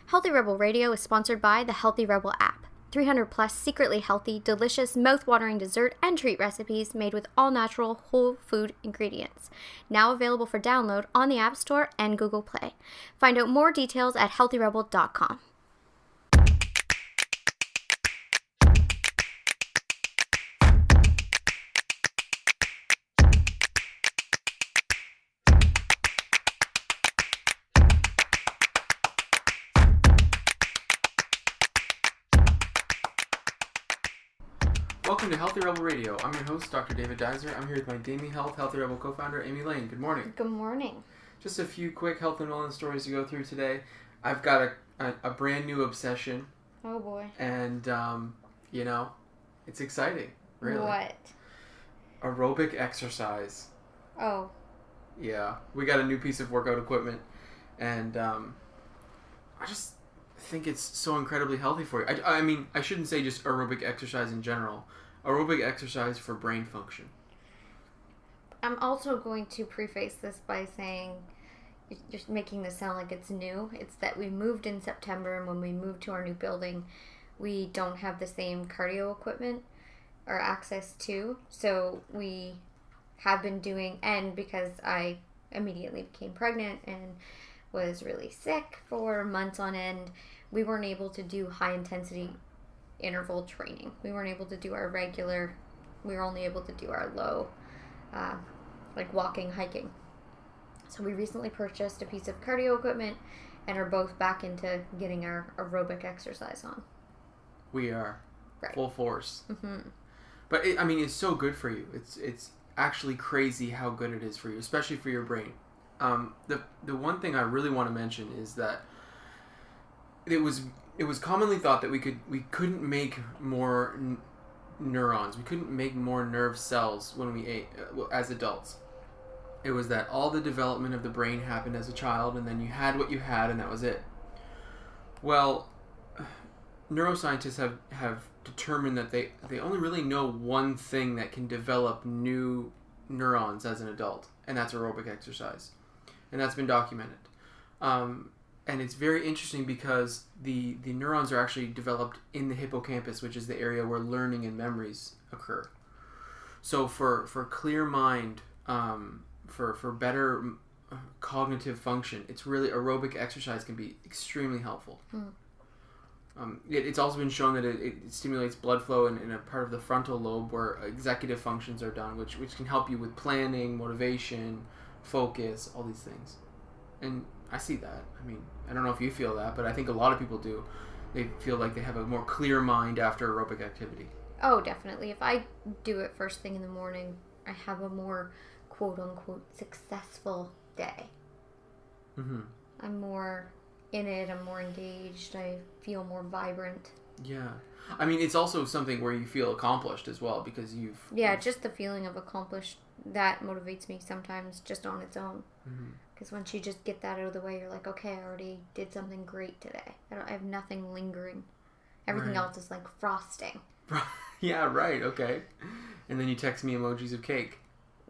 Healthy Rebel Radio is sponsored by the Healthy Rebel app. 300 plus secretly healthy, delicious, mouth-watering dessert and treat recipes made with all-natural, whole food ingredients. Now available for download on the App Store and Google Play. Find out more details at healthyrebel.com. Welcome to Healthy Rebel Radio. I'm your host, Dr. David Dizer. I'm here with my Damie Health Healthy Rebel co-founder, Amy Lane. Good morning. Good morning. Just a few quick health and wellness stories to go through today. I've got a brand new obsession. Oh boy. And, it's exciting, really. What? Aerobic exercise. Oh. Yeah. We got a new piece of workout equipment. And I just think it's so incredibly healthy for you. I mean, I shouldn't say just aerobic exercise in general. Aerobic exercise for brain function. I'm also going to preface this by saying, you're making this sound like it's new. It's that we moved in September, and when we moved to our new building, we don't have the same cardio equipment or access to. So we have been doing, and because I immediately became pregnant and was really sick for months on end, we weren't able to do high intensity interval training. We weren't able to do our regular, we were only able to do our low, like walking, hiking. So we recently purchased a piece of cardio equipment and are both back into getting our aerobic exercise on. We are. Right. Full force. Mm-hmm. But it's so good for you. It's actually crazy how good it is for you, especially for your brain. The one thing I really want to mention is that it was commonly thought that we couldn't make more neurons. We couldn't make more nerve cells when we ate as adults. It was that all the development of the brain happened as a child, and then you had what you had, and that was it. Well, neuroscientists have determined that they only really know one thing that can develop new neurons as an adult, and that's aerobic exercise. And that's been documented. And it's very interesting because the neurons are actually developed in the hippocampus, which is the area where learning and memories occur. So for clear mind, for better cognitive function, it's really aerobic exercise can be extremely helpful. It's also been shown that it stimulates blood flow in a part of the frontal lobe where executive functions are done, which can help you with planning, motivation, focus, all these things. And I see that. I don't know if you feel that, but I think a lot of people do. They feel like they have a more clear mind after aerobic activity. Oh, definitely. If I do it first thing in the morning, I have a more quote-unquote successful day. Mm-hmm. I'm more in it. I'm more engaged. I feel more vibrant. Yeah. It's also something where you feel accomplished as well because you've... just the feeling of accomplished, that motivates me sometimes just on its own. Because once you just get that out of the way, you're like, okay, I already did something great today. I have nothing lingering. Everything else is like frosting. Yeah, right, okay. And then you text me emojis of cake.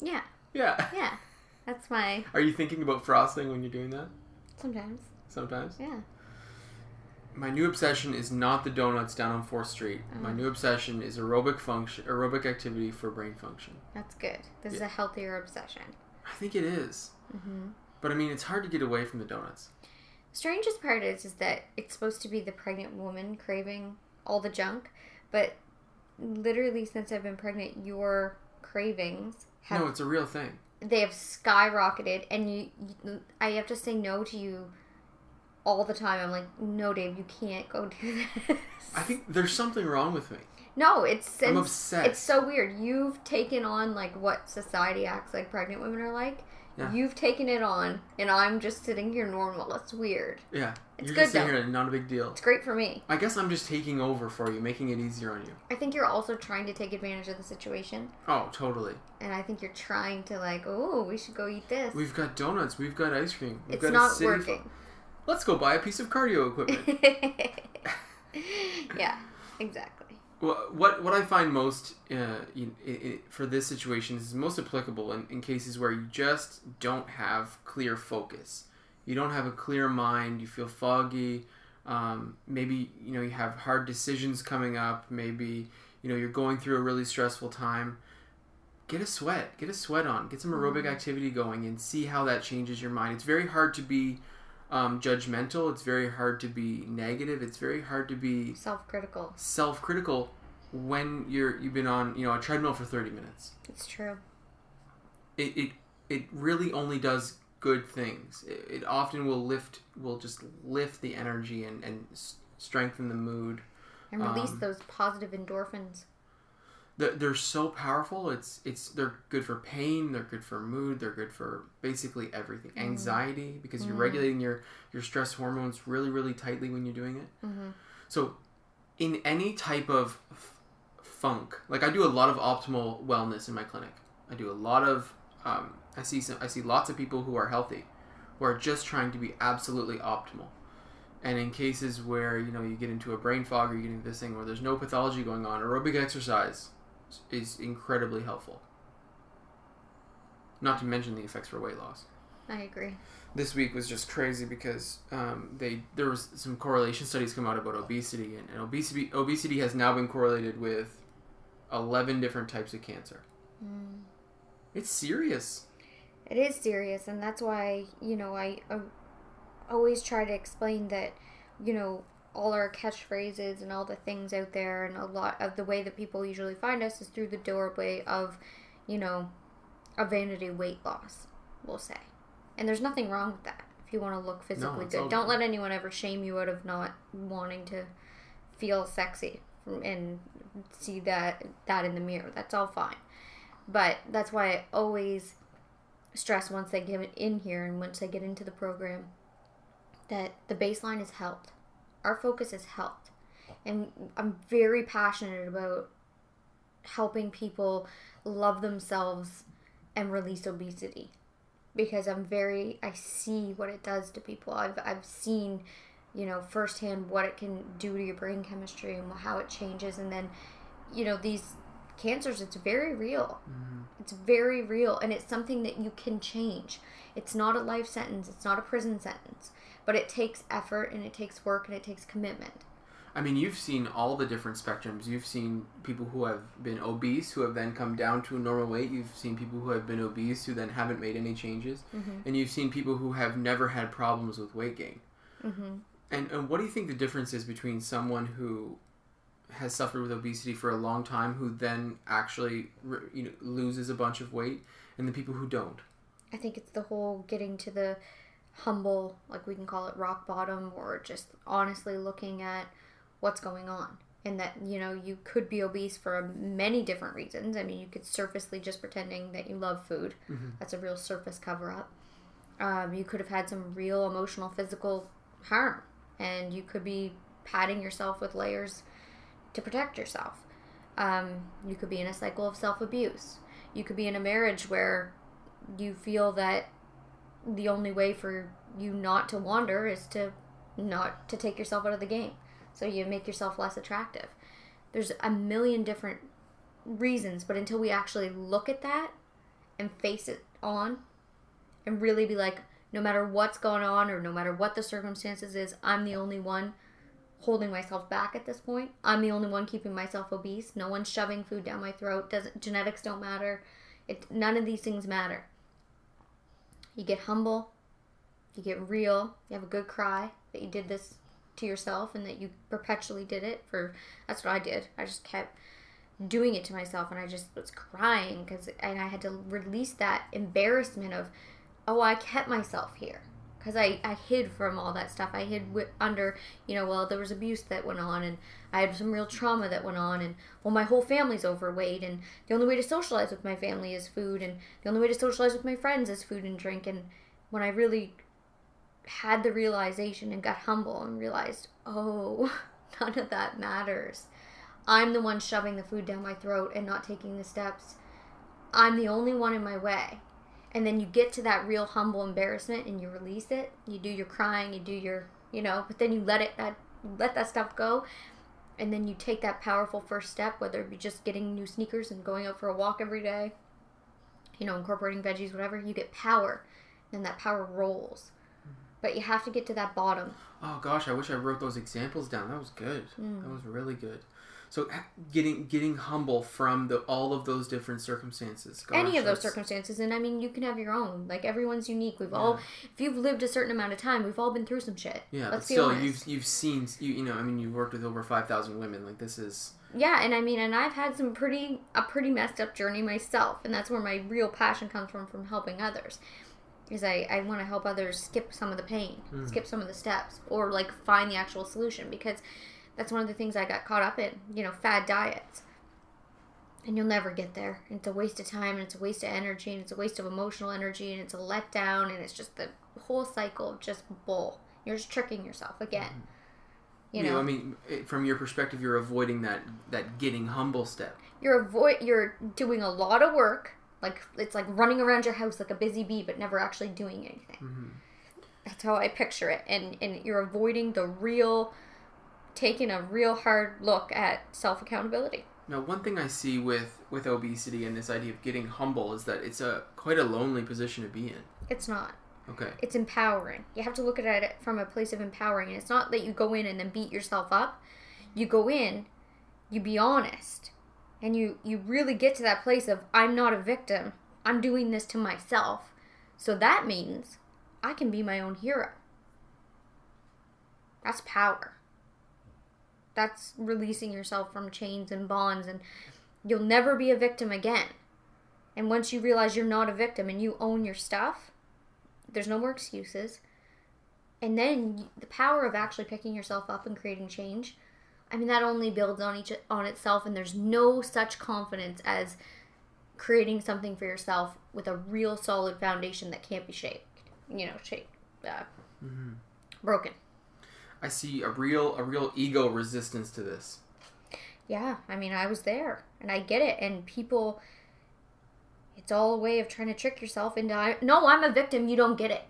Yeah. Yeah. Yeah. That's my... Are you thinking about frosting when you're doing that? Sometimes. Sometimes? Yeah. My new obsession is not the donuts down on 4th Street. My new obsession is aerobic activity for brain function. That's good. This is a healthier obsession. I think it is. Mm-hmm. But it's hard to get away from the donuts. Strangest part is that it's supposed to be the pregnant woman craving all the junk, but literally since I've been pregnant, your cravings have... No, it's a real thing. They have skyrocketed, and I have to say no to you all the time. I'm like, no, Dave, you can't go do this. I think there's something wrong with me. No, I'm obsessed. It's so weird. You've taken on like what society acts like pregnant women are like. Yeah. You've taken it on, and I'm just sitting here normal. It's weird. Yeah. It's You're good, just sitting here, not a big deal. It's great for me. I guess I'm just taking over for you, making it easier on you. I think you're also trying to take advantage of the situation. Oh, totally. And I think you're trying to like, oh, we should go eat this. We've got donuts. We've got ice cream. It's not working. Let's go buy a piece of cardio equipment. Yeah, exactly. Well, what I find most for this situation is most applicable in cases where you just don't have clear focus. You don't have a clear mind. You feel foggy. Maybe, you have hard decisions coming up. Maybe, you're going through a really stressful time. Get a sweat on, get some aerobic activity going, and see how that changes your mind. It's very hard to be judgmental. It's very hard to be negative. It's very hard to be self-critical when you've been on a treadmill for 30 minutes. It's true. It really only does good things. It often will just lift the energy and strengthen the mood and release those positive endorphins. They're so powerful. They're good for pain. They're good for mood. They're good for basically everything. Anxiety, because you're regulating your stress hormones really, really tightly when you're doing it. So, in any type of funk, like I do a lot of optimal wellness in my clinic. I do a lot of I see lots of people who are healthy, who are just trying to be absolutely optimal. And in cases where you get into a brain fog or you get into this thing where there's no pathology going on, aerobic exercise is incredibly helpful. Not to mention the effects for weight loss. I agree. This week was just crazy because there was some correlation studies come out about obesity, and obesity has now been correlated with 11 different types of cancer. It's serious. It is serious, and that's why I always try to explain that all our catchphrases and all the things out there, and a lot of the way that people usually find us is through the doorway of, a vanity weight loss, we'll say. And there's nothing wrong with that if you want to look physically good. Don't let anyone ever shame you out of not wanting to feel sexy and see that in the mirror. That's all fine. But that's why I always stress once they get in here and once they get into the program that the baseline is health. Our focus is health. And I'm very passionate about helping people love themselves and release obesity. Because I see what it does to people. I've seen, firsthand what it can do to your brain chemistry and how it changes. And then, these cancers, it's very real. It's very real. And it's something that you can change. It's not a life sentence. It's not a prison sentence. But it takes effort, and it takes work, and it takes commitment. I mean, you've seen all the different spectrums. You've seen people who have been obese who have then come down to a normal weight. You've seen people who have been obese who then haven't made any changes. And you've seen people who have never had problems with weight gain. And what do you think the difference is between someone who has suffered with obesity for a long time, who then actually loses a bunch of weight, and the people who don't? I think it's the whole getting to the humble, like we can call it rock bottom, or just honestly looking at what's going on. And that, you could be obese for many different reasons. I mean, you could surfacely just pretending that you love food. That's a real surface cover-up. You could have had some real emotional, physical harm. And you could be padding yourself with layers to protect yourself. You could be in a cycle of self-abuse. You could be in a marriage where you feel that the only way for you not to wander is to not to take yourself out of the game. So you make yourself less attractive. There's a million different reasons, but until we actually look at that and face it on and really be like, no matter what's going on or no matter what the circumstances is, I'm the only one holding myself back at this point. I'm the only one keeping myself obese. No one's shoving food down my throat. Genetics don't matter. None of these things matter. You get humble. You get real. You have a good cry that you did this to yourself and that you perpetually did it for. That's what I did. I just kept doing it to myself, and I just was crying and I had to release that embarrassment of, oh, I kept myself here because I hid from all that stuff. I hid under, there was abuse that went on, and I had some real trauma that went on, and my whole family's overweight, and the only way to socialize with my family is food, and the only way to socialize with my friends is food and drink. And when I really had the realization and got humble and realized, oh, none of that matters. I'm the one shoving the food down my throat and not taking the steps. I'm the only one in my way. And then you get to that real humble embarrassment and you release it. You do your crying, you do your, but then you let that stuff go. And then you take that powerful first step, whether it be just getting new sneakers and going out for a walk every day, incorporating veggies, whatever. You get power. Then that power rolls. But you have to get to that bottom. Oh gosh, I wish I wrote those examples down. That was good. That was really good. So getting humble from all of those different circumstances. Gosh, any of those circumstances, and I mean, you can have your own. Like, everyone's unique. We've all, if you've lived a certain amount of time, we've all been through some shit. Yeah, Let's but be still, honest. you've seen, you know, I mean, you've worked with over 5,000 women. Like, this is... Yeah, and I mean, and I've had a pretty messed up journey myself, and that's where my real passion comes from helping others. Is I want to help others skip some of the pain, skip some of the steps, or like find the actual solution, because that's one of the things I got caught up in, you know, fad diets. And you'll never get there. And it's a waste of time, and it's a waste of energy, and it's a waste of emotional energy, and it's a letdown, and it's just the whole cycle of just bull. You're just tricking yourself again. You know, I mean, from your perspective, you're avoiding that getting humble step. You're doing a lot of work. Like, it's like running around your house like a busy bee, but never actually doing anything. That's how I picture it. And you're avoiding taking a real hard look at self-accountability. Now, one thing I see with obesity and this idea of getting humble is that it's quite a lonely position to be in. It's not. Okay. It's empowering. You have to look at it from a place of empowering. And it's not that you go in and then beat yourself up. You go in, you be honest, and you really get to that place of, I'm not a victim. I'm doing this to myself. So that means I can be my own hero. That's power. That's releasing yourself from chains and bonds, and you'll never be a victim again. And once you realize you're not a victim and you own your stuff, there's no more excuses. And then the power of actually picking yourself up and creating change, I mean, that only builds on itself, and there's no such confidence as creating something for yourself with a real solid foundation that can't be broken. I see a real ego resistance to this. Yeah, I mean, I was there, and I get it. And people, it's all a way of trying to trick yourself into, no, I'm a victim, you don't get it.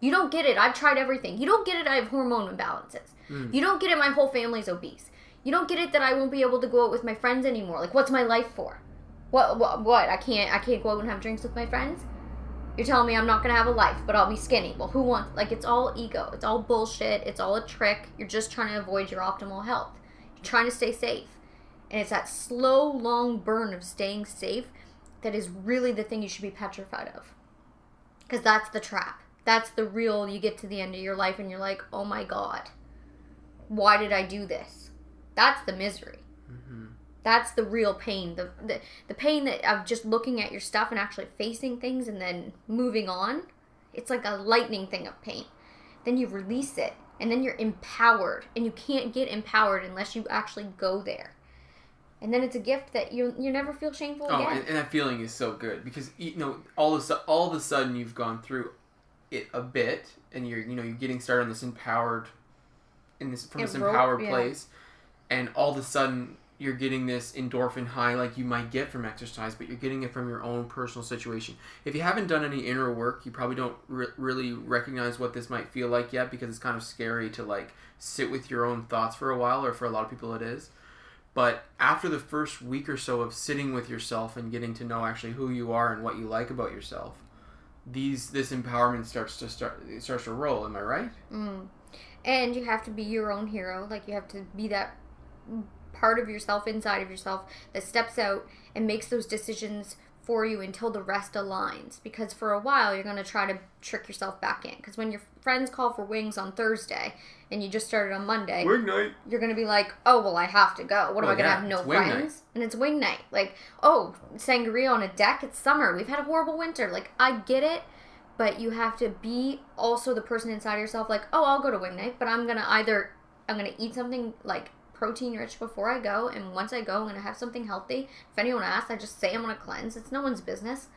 You don't get it, I've tried everything. You don't get it, I have hormone imbalances. You don't get it, my whole family's obese. You don't get it that I won't be able to go out with my friends anymore. Like, what's my life for? What? I can't go out and have drinks with my friends? You're telling me I'm not going to have a life, but I'll be skinny. Well, who wants? Like, it's all ego. It's all bullshit. It's all a trick. You're just trying to avoid your optimal health. You're trying to stay safe. And it's that slow, long burn of staying safe that is really the thing you should be petrified of. Because that's the trap. That's the real, you get to the end of your life and you're like, oh my God, why did I do this? That's the misery. That's the real pain. The pain of just looking at your stuff and actually facing things and then moving on. It's like a lightning thing of pain. Then you release it, and then you're empowered. And you can't get empowered unless you actually go there. And then it's a gift that you never feel shameful again. And that feeling is so good because, you know, all of a sudden you've gone through it a bit, and you're getting started on this empowered place, and all of a sudden you're getting this endorphin high like you might get from exercise, but you're getting it from your own personal situation. If you haven't done any inner work, you probably don't really recognize what this might feel like yet, because it's kind of scary to like sit with your own thoughts for a while, or for a lot of people it is. But after the first week or so of sitting with yourself and getting to know actually who you are and what you like about yourself, this empowerment starts to roll. Am I right? And you have to be your own hero. Like, you have to be that part of yourself inside of yourself that steps out and makes those decisions for you until the rest aligns. Because for a while you're going to try to trick yourself back in. Because when your friends call for wings on Thursday and you just started on Monday, wing night, you're going to be like, oh, well, I have to go. What am I going to have? No friends? And it's wing night. Like, oh, sangria on a deck. It's summer. We've had a horrible winter. Like, I get it. But you have to be also the person inside yourself, like, oh, I'll go to wing night, but I'm going to eat something like protein rich before I go, and once I go, I'm going to have something healthy. If anyone asks, I just say I'm going to cleanse. It's no one's business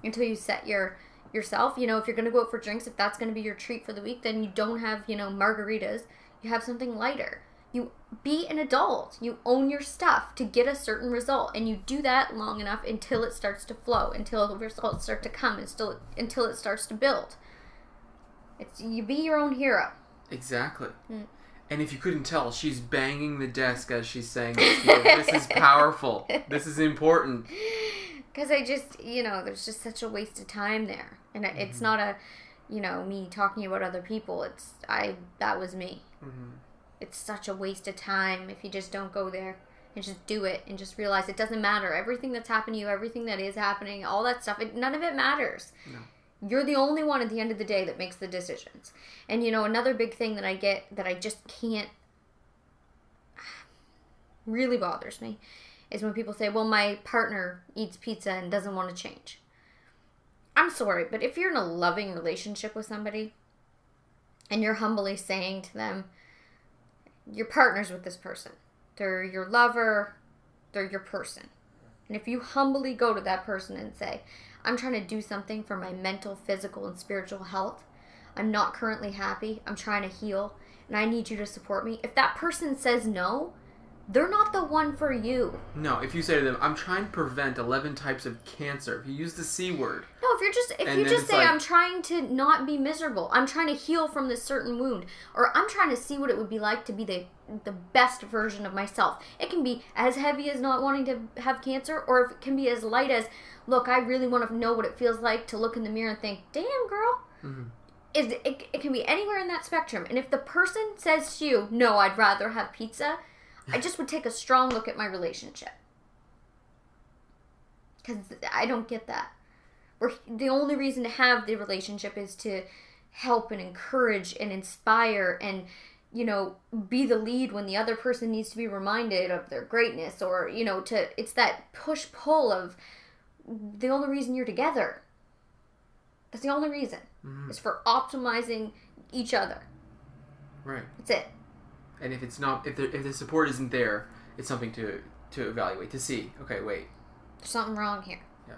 until you set yourself. You know, if you're going to go out for drinks, if that's going to be your treat for the week, then you don't have, margaritas. You have something lighter. You be an adult. You own your stuff to get a certain result, and you do that long enough until it starts to flow, until the results start to come, until it starts to build. You be your own hero. Exactly. And if you couldn't tell, she's banging the desk as she's saying this. This is powerful. This is important. Because I just, there's just such a waste of time there. And it's not me talking about other people. That was me. Mm-hmm. It's such a waste of time if you just don't go there and just do it and just realize it doesn't matter. Everything that's happened to you, everything that is happening, all that stuff, none of it matters. No. You're the only one at the end of the day that makes the decisions. And, another big thing that I get that I just can't, really bothers me, is when people say, well, my partner eats pizza and doesn't want to change. I'm sorry, but if you're in a loving relationship with somebody and you're humbly saying to them, your partner's with this person, they're your lover, they're your person. And if you humbly go to that person and say, I'm trying to do something for my mental, physical, and spiritual health. I'm not currently happy. I'm trying to heal. And I need you to support me. If that person says no, they're not the one for you. No, if you say to them, I'm trying to prevent 11 types of cancer. If you use the C word. No, if you just say, I'm trying to not be miserable. I'm trying to heal from this certain wound. Or I'm trying to see what it would be like to be the best version of myself. It can be as heavy as not wanting to have cancer, or if it can be as light as, look, I really want to know what it feels like to look in the mirror and think, damn, girl. Mm-hmm. It can be anywhere in that spectrum. And if the person says to you, no, I'd rather have pizza, I just would take a strong look at my relationship. Because I don't get that. The only reason to have the relationship is to help and encourage and inspire and, be the lead when the other person needs to be reminded of their greatness, or, it's that push-pull of the only reason you're together. That's the only reason. Mm-hmm. Is for optimizing each other. Right. That's it. And if it's not, if the support isn't there, it's something to evaluate, to see. Okay, wait. There's something wrong here. Yeah.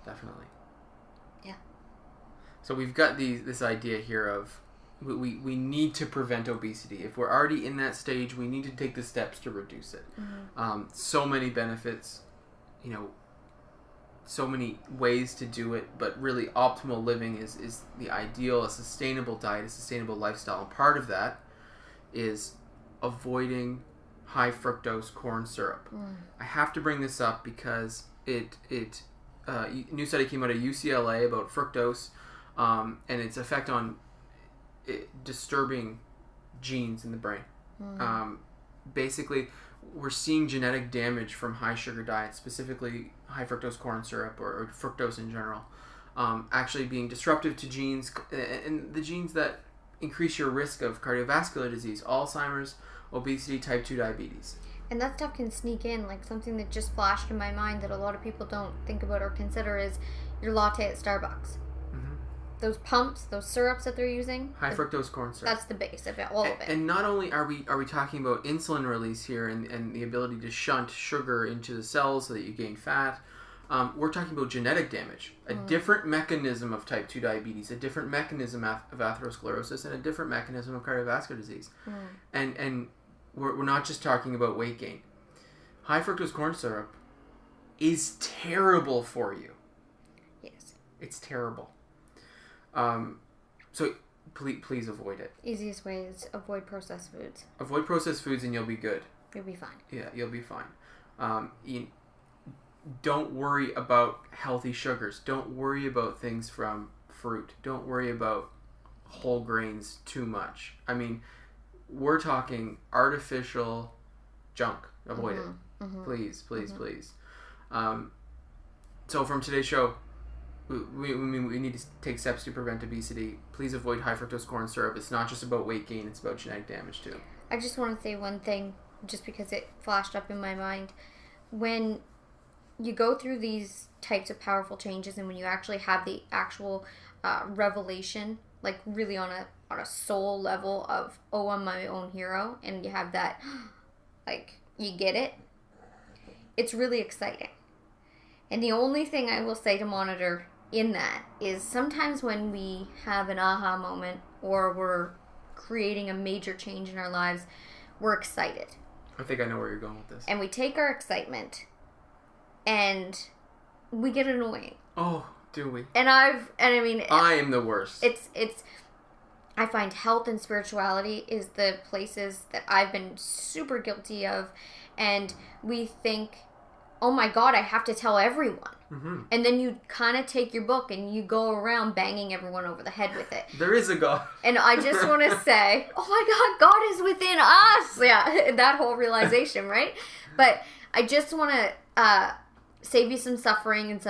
Definitely. Yeah. So we've got this idea here of we need to prevent obesity. If we're already in that stage, we need to take the steps to reduce it. Mm-hmm. So many benefits, so many ways to do it, but really optimal living is the ideal, a sustainable diet, a sustainable lifestyle. And part of that is avoiding high fructose corn syrup. I have to bring this up because a new study came out of UCLA about fructose and its effect on disturbing genes in the brain. Basically, we're seeing genetic damage from high sugar diets, specifically high fructose corn syrup or fructose in general, actually being disruptive to genes, and the genes that increase your risk of cardiovascular disease, Alzheimer's, obesity, type 2 diabetes. And that stuff can sneak in. Like, something that just flashed in my mind that a lot of people don't think about or consider is your latte at Starbucks. Mm-hmm. Those pumps, those syrups that they're using. High fructose corn syrup. That's the base of it, all of it. And not only are we talking about insulin release here and the ability to shunt sugar into the cells so that you gain fat, we're talking about genetic damage. A different mechanism of type 2 diabetes, a different mechanism of atherosclerosis, and a different mechanism of cardiovascular disease. And we're not just talking about weight gain. High fructose corn syrup is terrible for you. Yes. It's terrible. So please avoid it. Easiest way is avoid processed foods. Avoid processed foods and you'll be good. You'll be fine. Yeah, you'll be fine. Don't worry about healthy sugars. Don't worry about things from fruit. Don't worry about whole grains too much. I mean, we're talking artificial junk. Avoid it. Mm-hmm. Please. So from today's show, we need to take steps to prevent obesity. Please avoid high fructose corn syrup. It's not just about weight gain. It's about genetic damage too. I just want to say one thing, just because it flashed up in my mind. When you go through these types of powerful changes, and when you actually have the actual revelation, like really on a soul level of, oh, I'm my own hero, and you have that, like, you get it, it's really exciting. And the only thing I will say to monitor in that is sometimes when we have an aha moment or we're creating a major change in our lives, we're excited. I think I know where you're going with this. And we take our excitement and we get annoying. Oh, do we? I mean, I am the worst. I find health and spirituality is the places that I've been super guilty of, and we think oh my God, I have to tell everyone. Mm-hmm. And then you kind of take your book and you go around banging everyone over the head with it. There is a God. And I just want to say, oh my God, God is within us. Yeah, that whole realization, right? But I just want to save you some suffering and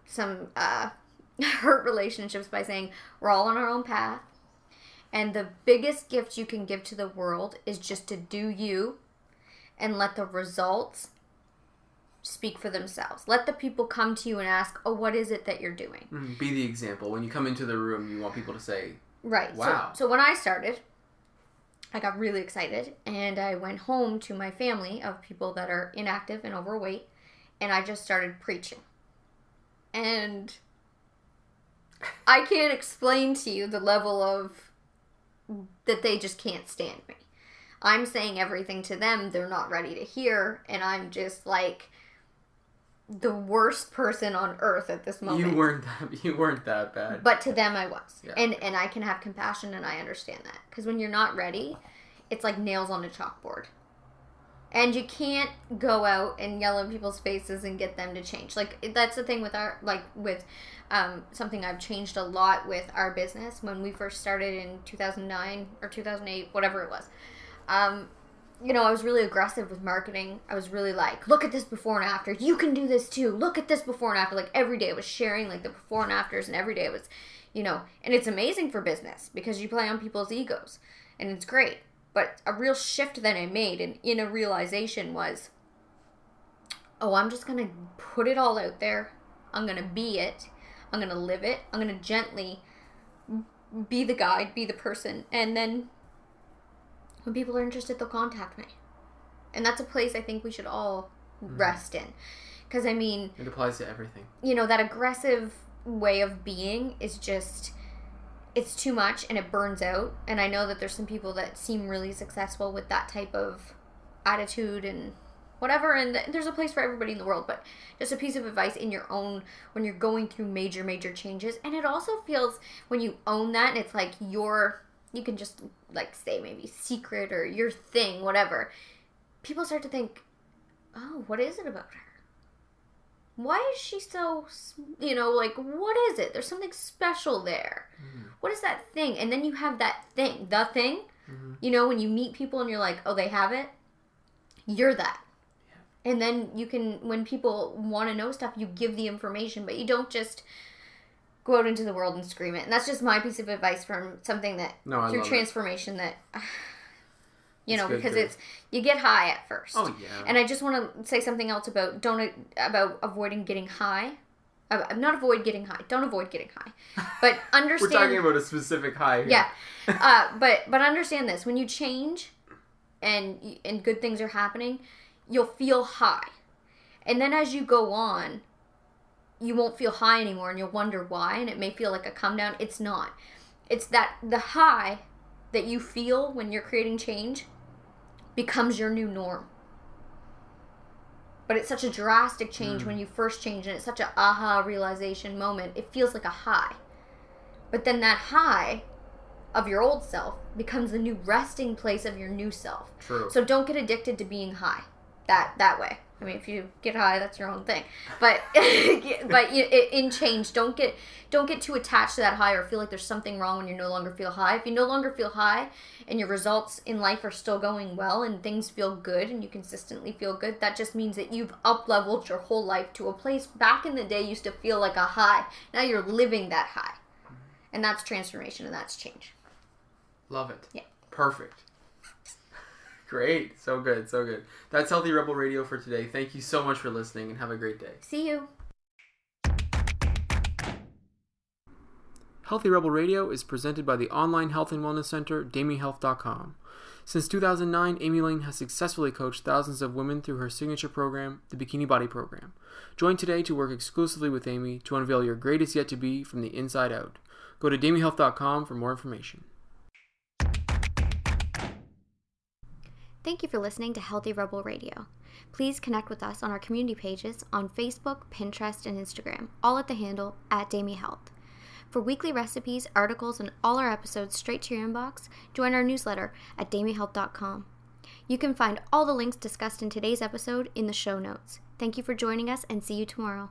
some hurt relationships by saying we're all on our own path. And the biggest gift you can give to the world is just to do you and let the results speak for themselves. Let the people come to you and ask, oh, what is it that you're doing? Be the example. When you come into the room, you want people to say, right. Wow. So when I started, I got really excited and I went home to my family of people that are inactive and overweight and I just started preaching. And I can't explain to you the level of that they just can't stand me. I'm saying everything to them they're not ready to hear, and I'm just like the worst person on earth at this moment. You weren't that bad. But to them I was. Yeah. And I can have compassion, and I understand that. Because when you're not ready, it's like nails on a chalkboard. And you can't go out and yell in people's faces and get them to change. Like, that's the thing with something I've changed a lot with our business. When we first started in 2009 or 2008, whatever it was, I was really aggressive with marketing. I was really like, look at this before and after. You can do this too. Look at this before and after. Like, every day I was sharing, like, the before and afters, and every day it was, and it's amazing for business because you play on people's egos, and it's great. But a real shift that I made and in a realization was, I'm just going to put it all out there. I'm going to be it. I'm going to live it. I'm going to gently be the guide, be the person. And then when people are interested, they'll contact me. And that's a place I think we should all rest in. Because, it applies to everything. That aggressive way of being is just, it's too much and it burns out. And I know that there's some people that seem really successful with that type of attitude and whatever. And there's a place for everybody in the world. But just a piece of advice in your own, when you're going through major, major changes. And it also feels, when you own that, and it's like you can just like say maybe secret or your thing, whatever. People start to think, oh, what is it about her? Why is she so, what is it? There's something special there. Mm-hmm. What is that thing? And then you have that thing, the thing. Mm-hmm. When you meet people and you're like, oh, they have it. You're that. Yeah. And then you can, when people want to know stuff, you give the information, but you don't just go out into the world and scream it. And that's just my piece of advice from something that, through transformation that, because you get high at first. Oh, yeah. And I just want to say something else about avoiding getting high. Not avoid getting high. Don't avoid getting high. But understand. We're talking about a specific high here. Yeah. But understand this. When you change and good things are happening, you'll feel high. And then as you go on, you won't feel high anymore and you'll wonder why. And it may feel like a come down. It's not. It's that the high that you feel when you're creating change becomes your new norm. But it's such a drastic change when you first change, and it's such a aha realization moment. It feels like a high. But then that high of your old self becomes the new resting place of your new self. True. So don't get addicted to being high that way. If you get high, that's your own thing. But in change, don't get too attached to that high or feel like there's something wrong when you no longer feel high. If you no longer feel high and your results in life are still going well and things feel good and you consistently feel good, that just means that you've up-leveled your whole life to a place back in the day used to feel like a high. Now you're living that high. And that's transformation and that's change. Love it. Yeah. Perfect. Great. So good. So good. That's Healthy Rebel Radio for today. Thank you so much for listening and have a great day. See you. Healthy Rebel Radio is presented by the online health and wellness center, DamiHealth.com. Since 2009, Amy Lane has successfully coached thousands of women through her signature program, the Bikini Body Program. Join today to work exclusively with Amy to unveil your greatest yet to be from the inside out. Go to DamiHealth.com for more information. Thank you for listening to Healthy Rebel Radio. Please connect with us on our community pages on Facebook, Pinterest, and Instagram, all at the handle @DamiHealth. For weekly recipes, articles, and all our episodes straight to your inbox, join our newsletter at DamiHealth.com. You can find all the links discussed in today's episode in the show notes. Thank you for joining us, and see you tomorrow.